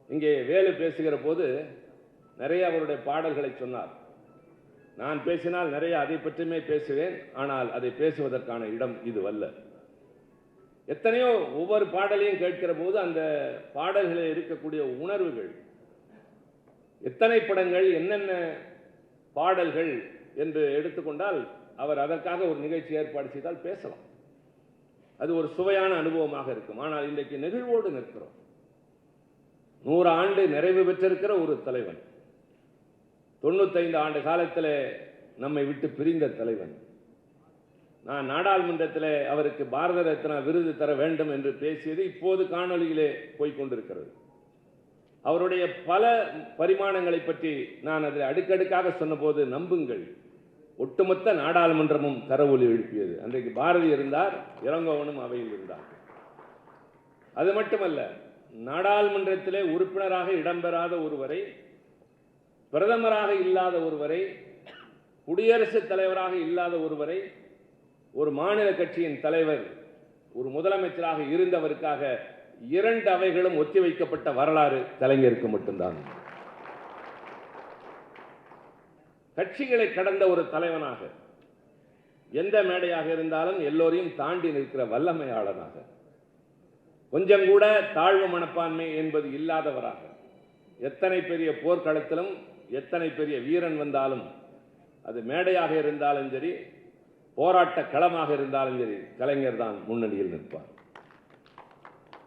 இங்கே வேலு பேசுகிற போது நிறைய அவருடைய பாடல்களை சொன்னார். நான் பேசினால் நிறைய அதை பற்றியுமே பேசுவேன். ஆனால் அதை பேசுவதற்கான இடம் இதுவல்ல. எத்தனையோ ஒவ்வொரு பாடலையும் கேட்கிற போது அந்த பாடல்களில் இருக்கக்கூடிய உணர்வுகள், எத்தனை படங்கள், என்னென்ன பாடல்கள் என்று எடுத்துக்கொண்டால் அவர் அதற்காக ஒரு நிகழ்ச்சி ஏற்பாடு செய்தால் பேசலாம். அது ஒரு சுவையான அனுபவமாக இருக்கும். ஆனால் இன்றைக்கு நெகிழ்வோடு நிற்கிறோம். 100 ஆண்டு நிறைவு பெற்றிருக்கிற ஒரு தலைவன், 95 ஆண்டு காலத்தில் நம்மை விட்டு பிரிந்த தலைவன். நான் நாடாளுமன்றத்தில் அவருக்கு பாரத ரத்னா விருது தர வேண்டும் என்று பேசியது இப்போது காணொலியிலே போய்கொண்டிருக்கிறது. அவருடைய பல பரிமாணங்களை பற்றி நான் அதில் அடுக்கடுக்காக சொன்னபோது நம்புங்கள், ஒட்டுமொத்த நாடாளுமன்றமும் கரவொலி எழுப்பியது. அன்றைக்கு பாரதி இருந்தார், இளங்கோவனும் அவையில் இருந்தார். அது மட்டுமல்ல, நாடாளுமன்றத்திலே உறுப்பினராக இடம்பெறாத ஒருவரை, பிரதமராக இல்லாத ஒருவரை, குடியரசுத் தலைவராக இல்லாத ஒருவரை, ஒரு மாநில கட்சியின் தலைவர், ஒரு முதலமைச்சராக இருந்தவருக்காக 2 அவைகளும் ஒத்திவைக்கப்பட்ட வரலாறு கலைஞருக்கு மட்டும்தான். கட்சிகளை கடந்த ஒரு தலைவனாக, எந்த மேடையாக இருந்தாலும் எல்லோரையும் தாண்டி நிற்கிற வல்லமையாளனாக, கொஞ்சம் கூட தாழ்வு மனப்பான்மை என்பது இல்லாதவராக, எத்தனை பெரிய போர்க்களத்திலும் எத்தனை பெரிய வீரன் வந்தாலும், அது மேடையாக இருந்தாலும் சரி, போராட்ட களமாக இருந்தாலும் சரி, கலைஞர் தான் முன்னணியில் நிற்பார்.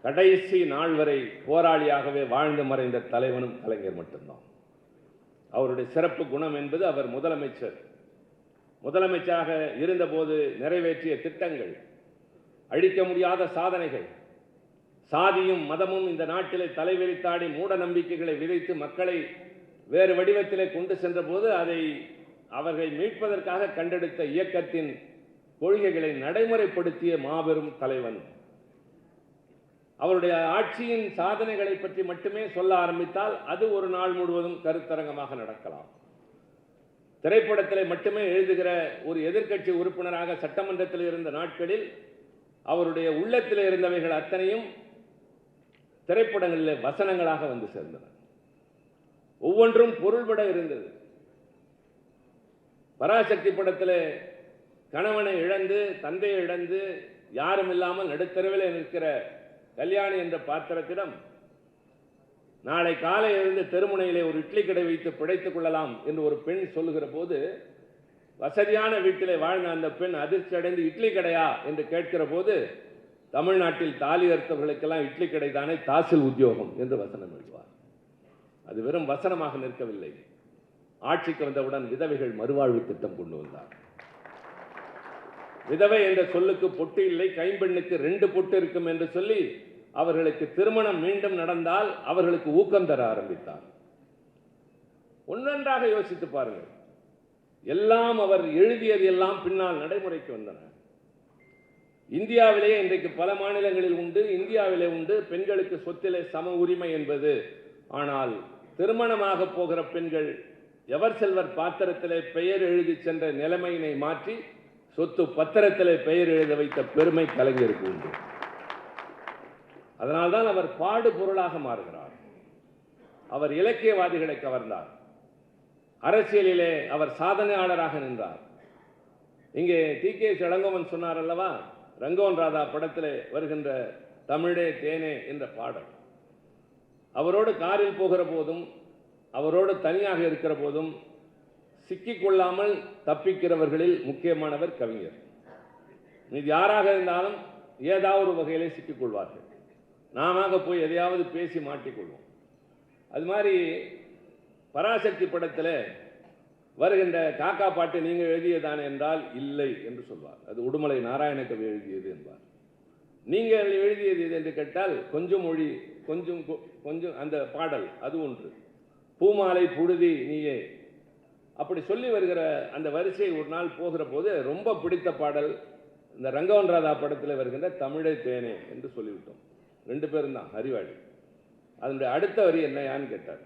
கடைசி நாள் வரை போராளியாகவே வாழ்ந்து மறைந்த தலைவனும் கலைஞர் மட்டும்தான். அவருடைய சிறப்பு குணம் என்பது, அவர் முதலமைச்சராக இருந்தபோது நிறைவேற்றிய திட்டங்கள், அழிக்க முடியாத சாதனைகள், சாதியும் மதமும் இந்த நாட்டிலே தலைவிரித்தாடி மூட நம்பிக்கைகளை விதைத்து மக்களை வேறு வடிவத்திலே கொண்டு சென்ற போது அதை அவர்களை மீட்பதற்காக கண்டெடுத்த இயக்கத்தின் கொள்கைகளை நடைமுறைப்படுத்திய மாபெரும் தலைவன். அவருடைய ஆட்சியின் சாதனைகளை பற்றி மட்டுமே சொல்ல ஆரம்பித்தால் அது ஒரு நாள் முழுவதும் கருத்தரங்கமாக நடக்கலாம். திரைப்படத்திலே மட்டுமே எழுதுகிற ஒரு எதிர்க்கட்சி உறுப்பினராக சட்டமன்றத்தில் இருந்த நாட்களில் அவருடைய உள்ளத்தில் இருந்தவைகள் அத்தனையும் திரைப்படங்களிலே வசனங்களாக வந்து சேர்ந்தன. ஒவ்வொன்றும் பொருள்பட இருந்தது. பராசக்தி படத்தில் கணவனை இழந்து, தந்தையை இழந்து, யாரும் இல்லாமல் நடுத்தரவில் நிற்கிற கல்யாணி என்ற பாத்திரத்திடம் நாளை காலை இருந்து தெருமுனையிலே ஒரு இட்லி கடை வைத்து பிழைத்துக் கொள்ளலாம் என்று ஒரு பெண் சொல்லுகிற போது, வசதியான வீட்டிலே வாழ்ந்த அந்த பெண் அதிர்ச்சி அடைந்து, இட்லி கடையா என்று கேட்கிற போது, தமிழ்நாட்டில் தாலி அறுத்தவர்களுக்கெல்லாம் இட்லி கடை தானே தாசில் உத்தியோகம் என்று வசனம் எழுதுவார். அது வெறும் வசனமாக நிற்கவில்லை. ஆட்சிக்கு வந்தவுடன் விதவைகள் மறுவாழ்வு திட்டம் கொண்டு வந்தார். விதவை என்ற சொல்லுக்கு பொட்டு இல்லை, கைம்பெண்ணுக்கு 2 பொட்டு இருக்கும் என்று சொல்லி அவர்களுக்கு திருமணம் மீண்டும் நடந்தால் அவர்களுக்கு ஊக்கம் தர ஆரம்பித்தார். ஒன்றொன்றாக யோசித்து பாருங்கள். எல்லாம் அவர் எழுதியது எல்லாம் பின்னால் நடைமுறைக்கு வந்தன. இந்தியாவிலேயே இன்றைக்கு பல மாநிலங்களில் உண்டு, இந்தியாவிலே உண்டு பெண்களுக்கு சொத்திலே சம உரிமை என்பது. ஆனால் திருமணமாக போகிற பெண்கள் எவர் செல்வர் பாத்திரத்திலே பெயர் எழுதி சென்ற நிலைமையினை மாற்றி சொத்து பத்திரத்திலே பெயர் எழுத வைத்த பெருமை கலைஞருக்கு உண்டு. அதனால்தான் அவர் பாடு பொருளாக மாறுகிறார். அவர் இலக்கியவாதிகளை கவர்ந்தார். அரசியலிலே அவர் சாதனையாளராக நின்றார். இங்கே டி.கே. இளங்கோவன் சொன்னார் அல்லவா, ரங்கோன் ராதா படத்திலே வருகின்ற தமிழே தேனே என்ற பாடல். அவரோடு காரில் போகிற போதும், அவரோடு தனியாக இருக்கிற போதும் சிக்கிக்கொள்ளாமல் தப்பிக்கிறவர்களில் முக்கியமானவர் கவிஞர். இது யாராக இருந்தாலும் ஏதாவது ஒரு வகையிலே சிக்கிக்கொள்வார்கள். நாம போய் எதையாவது பேசி மாட்டிக்கொள்வோம். அது மாதிரி பராசக்தி படத்தில் வருகின்ற காக்கா பாட்டு நீங்கள் எழுதியதானே என்றால் இல்லை என்று சொல்வார். அது உடுமலை நாராயணகவி எழுதியது என்பார். நீங்கள் எழுதியது இது என்று கேட்டால் கொஞ்சம் மொழி கொஞ்சம் கொஞ்சம் அந்த பாடல் அது ஒன்று. பூமாலை புழுதி நீயே, அப்படி சொல்லி வருகிற அந்த வரிசை ஒரு நாள் போகிற போது ரொம்ப பிடித்த பாடல் இந்த ரங்கோன் ராதா படத்தில் வருகின்ற தமிழே தேனே என்று சொல்லிவிட்டோம். 2 பேரும் தான் அறிவாளி. அதனுடைய அடுத்த வரி என்னையான்னு கேட்டார்.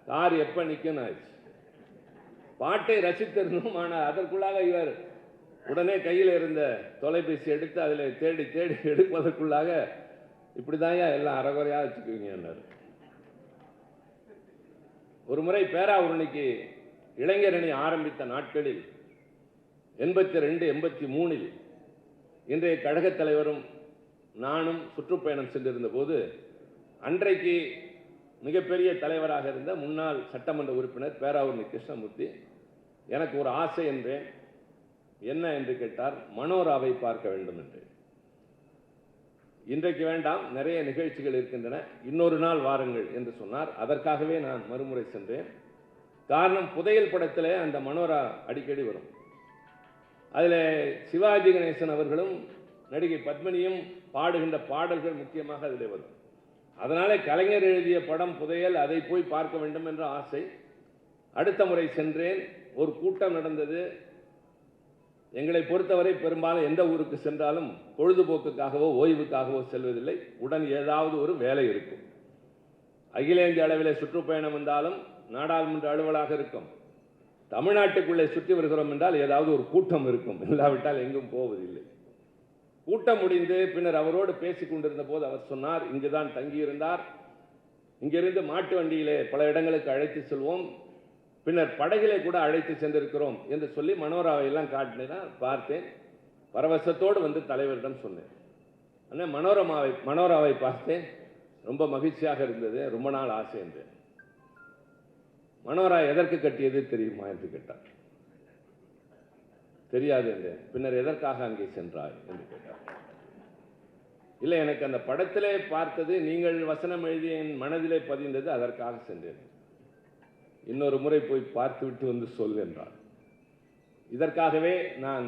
கார் எப்ப நிற்கும் ஆயிடுச்சு. பாட்டை ரசித்திருந்தோம். ஆனால் அதற்குள்ளாக இவர் உடனே கையில் இருந்த தொலைபேசி எடுத்து அதில் தேடி தேடி எடுப்பதற்குள்ளாக இப்படிதான் எல்லாம் அறகுறையாக வச்சுக்குவீங்க. ஒரு முறை பேராவூரணிக்கு இளைஞரணி ஆரம்பித்த நாட்களில் 82, 83 இன்றைய கழகத் தலைவரும் நானும் சுற்றுப்பயணம் சென்றிருந்த போது அன்றைக்கு மிகப்பெரிய தலைவராக இருந்த முன்னாள் சட்டமன்ற உறுப்பினர் பேராவூரணி கிருஷ்ணமூர்த்தி எனக்கு ஒரு ஆசை என்றேன். என்ன என்று கேட்டார். மனோராவை பார்க்க வேண்டும் என்று. இன்றைக்கு வேண்டாம், நிறைய நிகழ்ச்சிகள் இருக்கின்றன, இன்னொரு நாள் வாருங்கள் என்று சொன்னார். அதற்காகவே நான் மறுமுறை சென்றேன். காரணம், புதையல் படத்தில் அந்த மனோரா அடிக்கடி வரும். அதில் சிவாஜி கணேசன் அவர்களும் நடிகை பத்மினியும் பாடுகின்ற பாடல்கள் முக்கியமாக அதில் வரும். அதனாலே கலைஞர் எழுதிய படம் புதையல், அதை போய் பார்க்க வேண்டும் என்ற ஆசை. அடுத்த முறை சென்றேன். ஒரு கூட்டம் நடந்தது. எங்களை பொறுத்தவரை பெரும்பாலும் எந்த ஊருக்கு சென்றாலும் பொழுதுபோக்குக்காகவோ ஓய்வுக்காகவோ செல்வதில்லை. உடன் ஏதாவது ஒரு வேலை இருக்கும். அகில இந்திய அளவிலே சுற்றுப்பயணம் என்றாலும் நாடாளுமன்ற அலுவலாக இருக்கும். தமிழ்நாட்டுக்குள்ளே சுற்றி வருகிறோம் என்றால் ஏதாவது ஒரு கூட்டம் இருக்கும், இல்லாவிட்டால் எங்கும் போவதில்லை. கூட்டம் முடிந்து பின்னர் அவரோடு பேசிக் கொண்டிருந்த போது அவர் சொன்னார், இங்குதான் தங்கியிருந்தார், இங்கிருந்து மாட்டு வண்டியிலே பல இடங்களுக்கு அழைத்து செல்வோம், பின்னர் படகிலே கூட அழைத்து சென்றிருக்கிறோம் என்று சொல்லி மனோராவை எல்லாம் காட்டினார். பார்த்தேன். பரவசத்தோடு வந்து தலைவரிடம் சொன்னேன், அண்ணே மனோராவை பார்த்தேன், ரொம்ப மகிழ்ச்சியாக இருந்தது, ரொம்ப நாள் ஆசை என்றேன். மனோரா எதற்கு கட்டியது தெரியுமா என்று கேட்டார். தெரியாது என்றேன். பின்னர் எதற்காக அங்கே சென்றாய் என்று கேட்டார். இல்லை, எனக்கு அந்த படத்திலே பார்த்தது, நீங்கள் வசனம் எழுதிய என் மனதிலே பதிந்தது, அதற்காக சென்றேன். இன்னொரு முறை போய் பார்த்துவிட்டு வந்து சொல் என்றார். இதற்காகவே நான்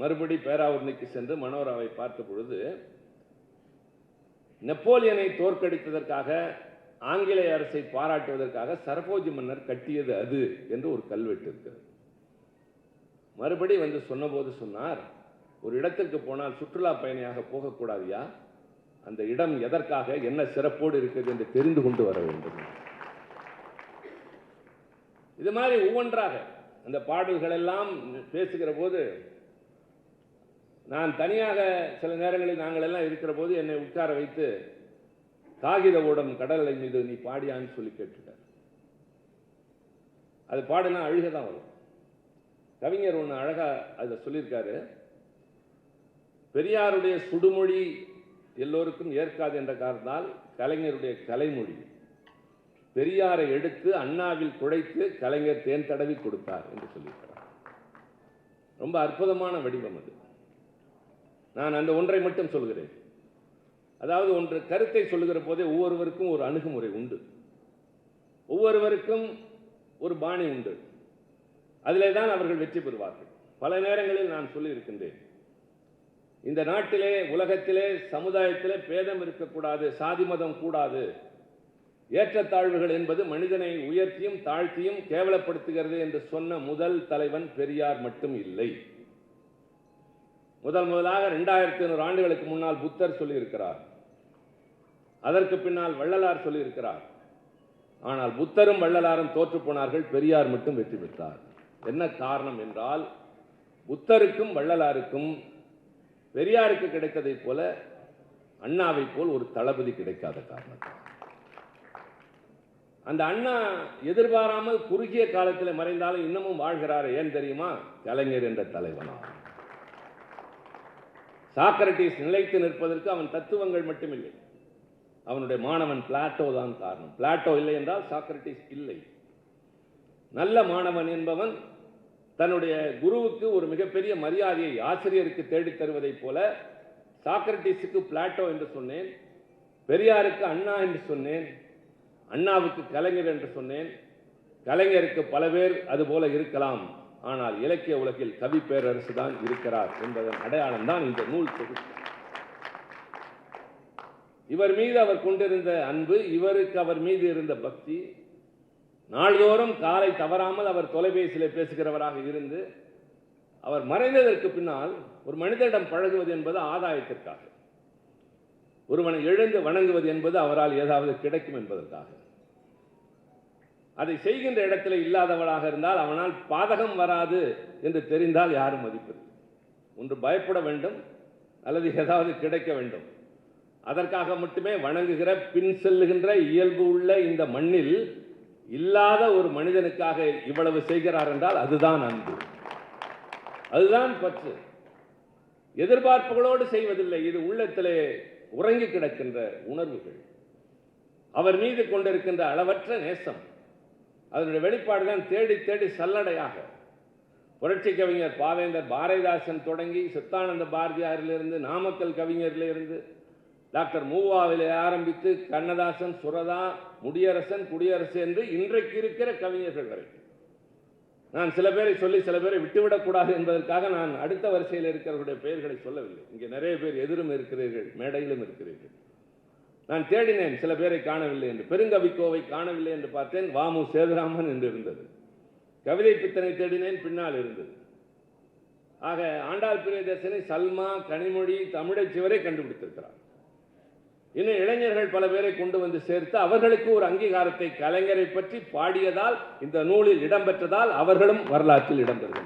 மறுபடி பேராவூரணிக்கு சென்று மனோராவை பார்த்த பொழுது, நெப்போலியனை தோற்கடித்ததற்காக ஆங்கிலேய அரசை பாராட்டுவதற்காக சரபோஜி மன்னர் கட்டியது அது என்று ஒரு கல்வெட்டு இருக்கிறது. மறுபடி வந்து சொன்னபோது சொன்னார், ஒரு இடத்திற்கு போனால் சுற்றுலா பயணியாக போகக்கூடாதியா, அந்த இடம் எதற்காக என்ன சிறப்போடு இருக்குது என்று தெரிந்து கொண்டு வர வேண்டும். இது மாதிரி ஒவ்வொன்றாக அந்த பாடல்கள் எல்லாம் பேசுகிற போது, நான் தனியாக சில நேரங்களில் நாங்கள் எல்லாம் இருக்கிற போது என்னை உட்கார வைத்து காகித ஓடம் கடலை மீது நீ பாடியான்னு சொல்லி கேட்டுட்டார். அது பாடினா அழுகதான் வரும். கவிஞர் ஒன்று அழகா அதை சொல்லியிருக்காரு, பெரியாருடைய சுடுமொழி எல்லோருக்கும் ஏற்காது என்ற காரணத்தால் கலைஞருடைய கலைமொழி பெரியாரை எடுத்து அண்ணாவில் குழைத்து கலைஞர் தேன் தடவி கொடுத்தார் என்று சொல்லியிருக்கிறார். ரொம்ப அற்புதமான வடிவம் அது. நான் அந்த ஒன்றை மட்டும் சொல்கிறேன். அதாவது ஒன்று கருத்தை சொல்லுகிற போதே ஒவ்வொருவருக்கும் ஒரு அணுகுமுறை உண்டு, ஒவ்வொருவருக்கும் ஒரு பாணி உண்டு. அதிலே தான் அவர்கள் வெற்றி பெறுவார்கள். பல நேரங்களில் நான் சொல்லியிருக்கின்றேன், இந்த நாட்டிலே உலகத்திலே சமுதாயத்திலே பேதம் இருக்கக்கூடாது, சாதி மதம் கூடாது, ஏற்றத்தாழ்வுகள் என்பது மனிதனை உயர்த்தியும் தாழ்த்தியும் கேவலப்படுத்துகிறது என்று சொன்ன முதல் தலைவன் பெரியார் மட்டும் இல்லை. முதலாக 2500 ஆண்டுகளுக்கு முன்னால் புத்தர் சொல்லியிருக்கிறார். அதற்கு பின்னால் வள்ளலார் சொல்லியிருக்கிறார். ஆனால் புத்தரும் வள்ளலாரும் தோற்று போனார்கள், பெரியார் மட்டும் வெற்றி பெற்றார். என்ன காரணம் என்றால், புத்தருக்கும் வள்ளலாருக்கும் பெரியாருக்கு கிடைத்ததை போல அண்ணாவை போல் ஒரு தளபதி கிடைக்காத காரணத்தால். அந்த அண்ணா எதிர்பாராமல் குறுகிய காலத்தில் மறைந்தாலும் இன்னமும் வாழ்கிறார். ஏன் தெரியுமா? கலைஞர் என்ற தலைவனா. சாக்ரட்டிஸ் நிலைத்து நிற்பதற்கு அவன் தத்துவங்கள் மட்டுமில்லை, அவனுடைய மாணவன் பிளாட்டோ தான் காரணம். பிளாட்டோ இல்லை என்றால் சாக்ரட்டிஸ் இல்லை. நல்ல மாணவன் என்பவன் தன்னுடைய குருவுக்கு ஒரு மிகப்பெரிய மரியாதையை ஆசிரியருக்கு தேடித் தருவதைப் போல சாக்ரட்டிஸுக்கு பிளாட்டோ என்று சொன்னேன், பெரியாருக்கு அண்ணா என்று சொன்னேன், அண்ணாவுக்கு கலைஞர் என்று சொன்னேன். கலைஞருக்கு பல பேர் அதுபோல இருக்கலாம், ஆனால் இலக்கிய உலகில் கவி பேரரசு தான் இருக்கிறார் என்பதன் அடையாளம் தான் இந்த நூல் தொகுப்பு. இவர் மீது அவர் கொண்டிருந்த அன்பு, இவருக்கு அவர் மீது இருந்த பக்தி, நாள்தோறும் காலை தவறாமல் அவர் தொலைபேசியிலே பேசுகிறவராக இருந்து, அவர் மறைந்ததற்கு பின்னால் ஒரு மனிதனிடம் பழகுவது என்பது ஆதாயத்திற்காக, ஒருவனை எழுந்து வணங்குவது என்பது அவரால் ஏதாவது கிடைக்கும் என்பதற்காக. அதை செய்கின்ற இடத்துல இல்லாதவளாக இருந்தால் அவனால் பாதகம் வராது என்று தெரிந்தால் யாரும் மதிப்பதில்லை. ஒன்று பயப்பட வேண்டும் அல்லது ஏதாவது கிடைக்க வேண்டும். அதற்காக மட்டுமே வணங்குகிற பின் செல்லுகின்ற இயல்பு உள்ள இந்த மண்ணில் இல்லாத ஒரு மனிதனுக்காக இவ்வளவு செய்கிறார் என்றால் அதுதான் அன்பு, அதுதான் பற்று. எதிர்பார்ப்புகளோடு செய்வதில்லை, இது உள்ளத்திலே உறங்கி கிடக்கின்ற உணர்வுகள். அவர் மீது கொண்டிருக்கின்ற அளவற்ற நேசம், அதனுடைய வெளிப்பாடுதான் தேடி தேடி சல்லடையாக புரட்சி கவிஞர் பாவேந்தர் பாரதிதாசன் தொடங்கி சித்தானந்த பாரதியாரிலிருந்து, நாமக்கல் கவிஞரிலிருந்து, டாக்டர் மூவாவிலே ஆரம்பித்து கண்ணதாசன், சுரதா, முடியரசன், குடியரசு என்று இன்றைக்கு இருக்கிற கவிஞர்கள் வரை. நான் சில பேரை சொல்லி சில பேரை விட்டுவிடக்கூடாது என்பதற்காக நான் அடுத்த வரிசையில் இருக்கிறவருடைய பெயர்களை சொல்லவில்லை. இங்கே நிறைய பேர் எதிரும் இருக்கிறீர்கள், மேடையிலும் இருக்கிறீர்கள். நான் தேடினேன், சில பேரை காணவில்லை என்று. பெருங்கவிக்கோவை காணவில்லை என்று பார்த்தேன், வாமு சேதுராமன் என்று இருந்தது. கவிதை பித்தனை தேடினேன், பின்னால் இருந்தது. ஆக ஆண்டாள் பிரியதர்ஷினி, சல்மா, கனிமொழி, தமிழச்சி வரை கண்டுபிடித்திருக்கிறார். இன்னும் இளைஞர்கள் பல பேரை கொண்டு வந்து சேர்த்து அவர்களுக்கு ஒரு அங்கீகாரத்தை, கலைஞரை பற்றி பாடியதால், இந்த நூலில் இடம்பெற்றதால் அவர்களும் வரலாற்றில் இடம்பெறுகிறார்.